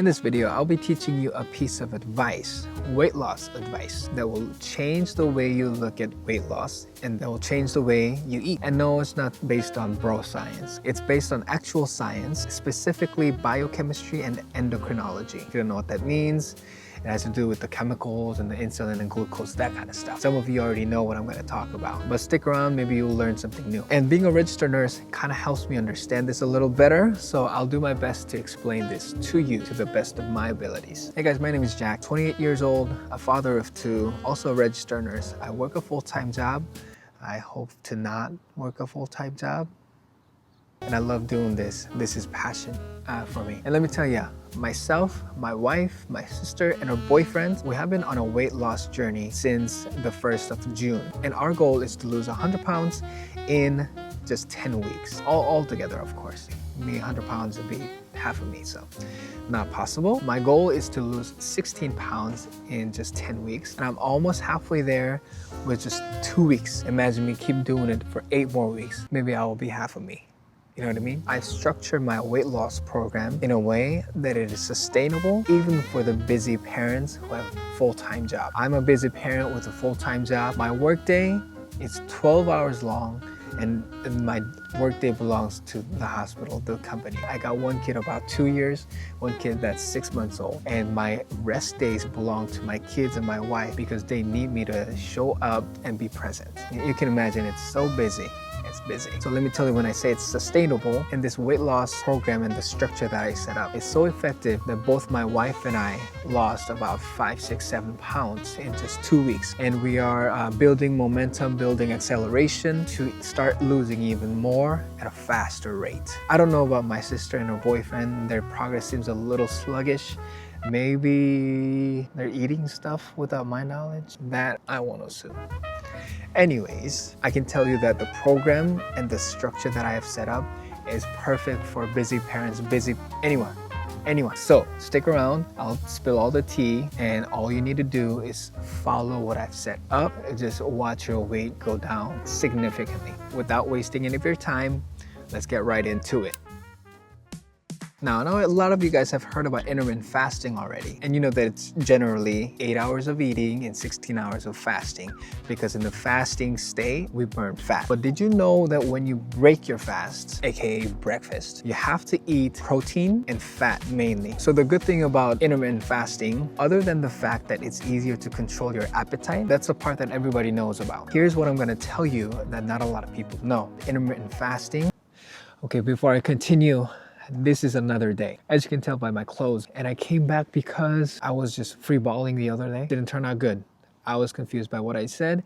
In this video, I'll be teaching you a piece of advice, weight loss advice, that will change the way you look at weight loss and that will change the way you eat. And no, it's not based on bro science. It's based on actual science, specifically biochemistry and endocrinology. If you don't know what that means, it has to do with the chemicals and the insulin and glucose, that kind of stuff. Some of you already know what I'm going to talk about, but stick around, maybe you'll learn something new. And being a registered nurse kind of helps me understand this a little better, so I'll do my best to explain this to you to the best of my abilities. Hey guys, my name is Jack, 28 years old, a father of two, also a registered nurse. I work a full-time job. I hope to not work a full-time job. And I love doing this. This is passion for me. And let me tell you, myself, my wife, my sister, and her boyfriend, we have been on a weight loss journey since the 1st of June. And our goal is to lose 100 pounds in just 10 weeks. All together, of course. Me, 100 pounds would be half of me, so not possible. My goal is to lose 16 pounds in just 10 weeks. And I'm almost halfway there with just 2 weeks. Imagine me keep doing it for 8 more weeks. Maybe I will be half of me. You know what I mean? I structured my weight loss program in a way that it is sustainable even for the busy parents who have a full-time job. I'm a busy parent with a full-time job. My workday is 12 hours long and my workday belongs to the hospital, the company. I got one kid about 2 years, one kid that's 6 months old, and my rest days belong to my kids and my wife because they need me to show up and be present. You can imagine it's so busy. It's busy. So let me tell you, when I say it's sustainable, and this weight loss program and the structure that I set up is so effective that both my wife and I lost about 5, 6, 7 pounds in just 2 weeks. And we are building momentum, building acceleration to start losing even more at a faster rate. I don't know about my sister and her boyfriend. Their progress seems a little sluggish. Maybe they're eating stuff without my knowledge. That I won't assume. Anyways, I can tell you that the program and the structure that I have set up is perfect for busy parents, anyone. So stick around, I'll spill all the tea, and all you need to do is follow what I've set up and just watch your weight go down significantly. Without wasting any of your time, let's get right into it. Now, I know a lot of you guys have heard about intermittent fasting already, and you know that it's generally 8 hours of eating and 16 hours of fasting, because in the fasting state, we burn fat. But did you know that when you break your fast, aka breakfast, you have to eat protein and fat mainly? So the good thing about intermittent fasting, other than the fact that it's easier to control your appetite, that's the part that everybody knows about. Here's what I'm gonna tell you that not a lot of people know. Intermittent fasting. Okay, before I continue, this is another day, as you can tell by my clothes. And I came back because I was just free balling the other day. Didn't turn out good. I was confused by what I said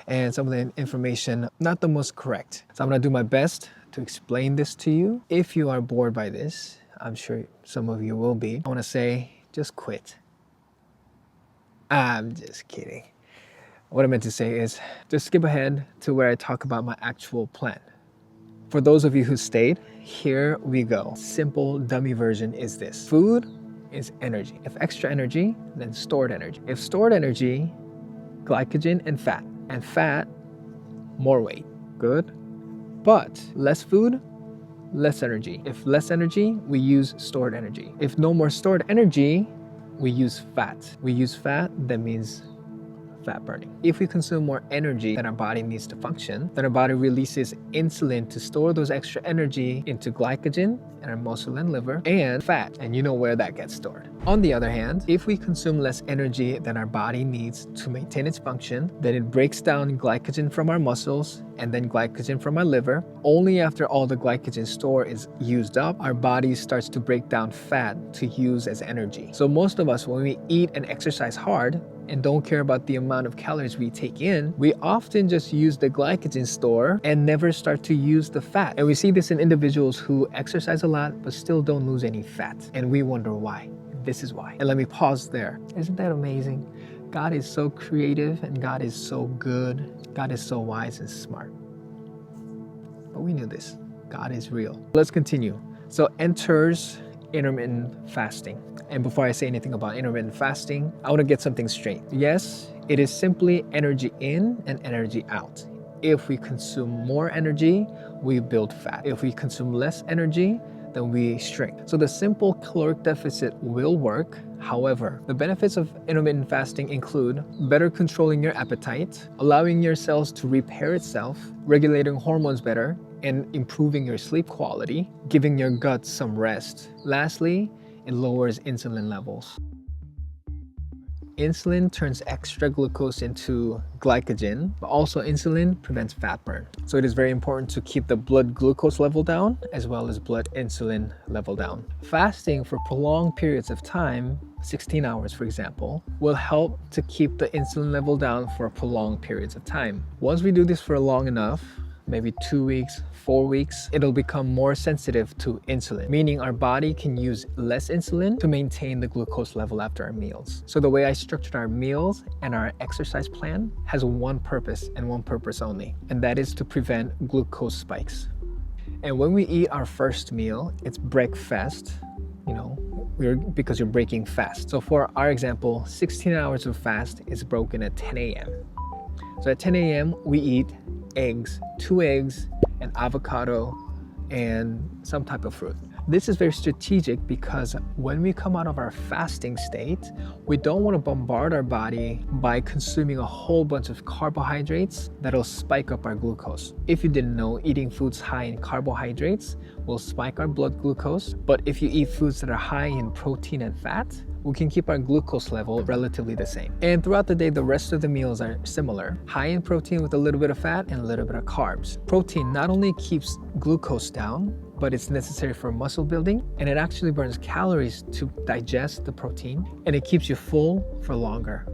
and some of the information not the most correct. So I'm gonna do my best to explain this to you. If you are bored by this, I'm sure some of you will be, I wanna say, just quit. I'm just kidding. What I meant to say is just skip ahead to where I talk about my actual plan. For those of you who stayed, here we go. Simple dummy version is this. Food is energy. If extra energy, then stored energy. If stored energy, glycogen and fat. And fat, more weight. Good. But less food, less energy. If less energy, we use stored energy. If no more stored energy, we use fat. We use fat, that means fat burning. If we consume more energy than our body needs to function, then our body releases insulin to store those extra energy into glycogen in our muscle and liver and fat, and you know where that gets stored. On the other hand, if we consume less energy than our body needs to maintain its function, then it breaks down glycogen from our muscles and then glycogen from our liver. Only after all the glycogen store is used up, our body starts to break down fat to use as energy. So most of us, when we eat and exercise hard and don't care about the amount of calories we take in, we often just use the glycogen store and never start to use the fat. And we see this in individuals who exercise a lot but still don't lose any fat. And we wonder why. This is why. And let me pause there. Isn't that amazing? God is so creative and God is so good. God is so wise and smart. But we knew this. God is real. Let's continue. So enters intermittent fasting. And before I say anything about intermittent fasting, I want to get something straight. Yes, it is simply energy in and energy out. If we consume more energy, we build fat. If we consume less energy, then we shrink. So the simple caloric deficit will work. However, the benefits of intermittent fasting include better controlling your appetite, allowing your cells to repair itself, regulating hormones better, and improving your sleep quality, giving your gut some rest. Lastly, it lowers insulin levels. Insulin turns extra glucose into glycogen, but also insulin prevents fat burn. So it is very important to keep the blood glucose level down as well as blood insulin level down. Fasting for prolonged periods of time, 16 hours for example, will help to keep the insulin level down for prolonged periods of time. Once we do this for long enough, maybe 2 weeks, 4 weeks, it'll become more sensitive to insulin, meaning our body can use less insulin to maintain the glucose level after our meals. So the way I structured our meals and our exercise plan has one purpose and one purpose only, and that is to prevent glucose spikes. And when we eat our first meal, it's breakfast, because you're breaking fast. So for our example, 16 hours of fast is broken at 10 a.m. So at 10 a.m. we eat eggs, 2 eggs, an avocado, and some type of fruit. This is very strategic because when we come out of our fasting state, we don't want to bombard our body by consuming a whole bunch of carbohydrates that'll spike up our glucose. If you didn't know, eating foods high in carbohydrates will spike our blood glucose, but if you eat foods that are high in protein and fat, we can keep our glucose level relatively the same. And throughout the day, the rest of the meals are similar. High in protein with a little bit of fat and a little bit of carbs. Protein not only keeps glucose down, but it's necessary for muscle building, and it actually burns calories to digest the protein, and it keeps you full for longer.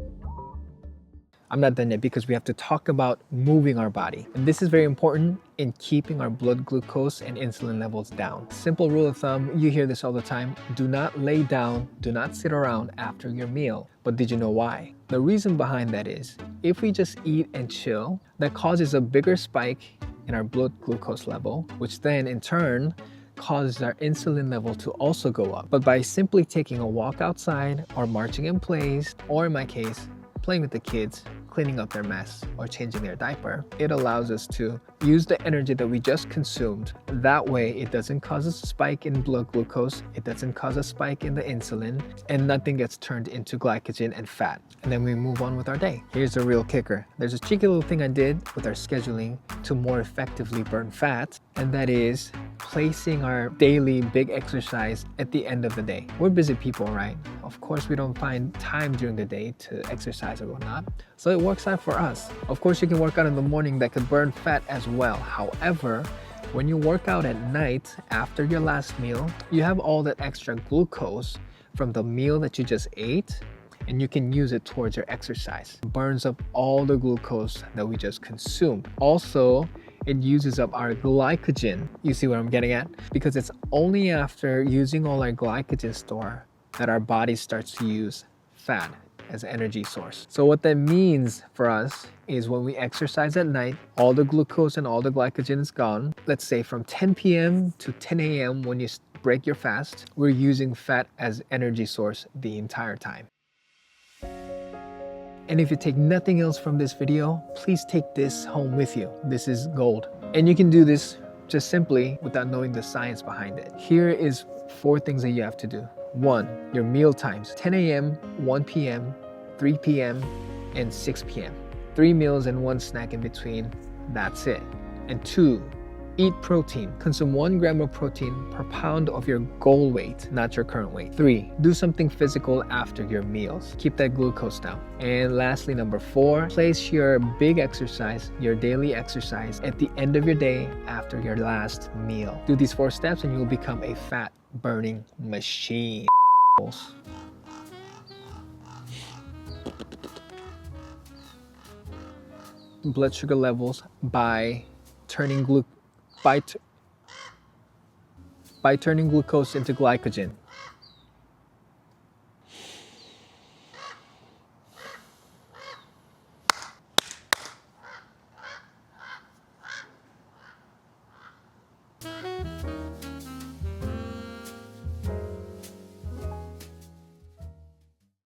I'm not done yet because we have to talk about moving our body. And this is very important in keeping our blood glucose and insulin levels down. Simple rule of thumb, you hear this all the time, do not lay down, do not sit around after your meal. But did you know why? The reason behind that is, if we just eat and chill, that causes a bigger spike in our blood glucose level, which then in turn causes our insulin level to also go up. But by simply taking a walk outside or marching in place, or in my case, playing with the kids, cleaning up their mess, or changing their diaper, it allows us to use the energy that we just consumed. That way, it doesn't cause a spike in blood glucose, it doesn't cause a spike in the insulin, and nothing gets turned into glycogen and fat. And then we move on with our day. Here's the real kicker. There's a cheeky little thing I did with our scheduling to more effectively burn fat, and that is placing our daily big exercise at the end of the day. We're busy people, right? Of course, we don't find time during the day to exercise or whatnot, so it works out for us. Of course, you can work out in the morning, that could burn fat as well. However, when you work out at night after your last meal, you have all that extra glucose from the meal that you just ate, and you can use it towards your exercise. It burns up all the glucose that we just consumed. Also, it uses up our glycogen. You see what I'm getting at? Because it's only after using all our glycogen store that our body starts to use fat as an energy source. So what that means for us is when we exercise at night, all the glucose and all the glycogen is gone. Let's say from 10 p.m. to 10 a.m. when you break your fast, we're using fat as energy source the entire time. And if you take nothing else from this video, please take this home with you. This is gold. And you can do this just simply without knowing the science behind it. Here is 4 things that you have to do. 1, your meal times, 10 a.m., 1 p.m., 3 p.m., and 6 p.m. 3 meals and 1 snack in between, that's it. And 2, eat protein. Consume 1 gram of protein per pound of your goal weight, not your current weight. 3, do something physical after your meals. Keep that glucose down. And lastly, number 4, place your big exercise, your daily exercise, at the end of your day after your last meal. Do these 4 steps and you'll become a fat burning machine. Blood sugar levels by turning glucose into glycogen.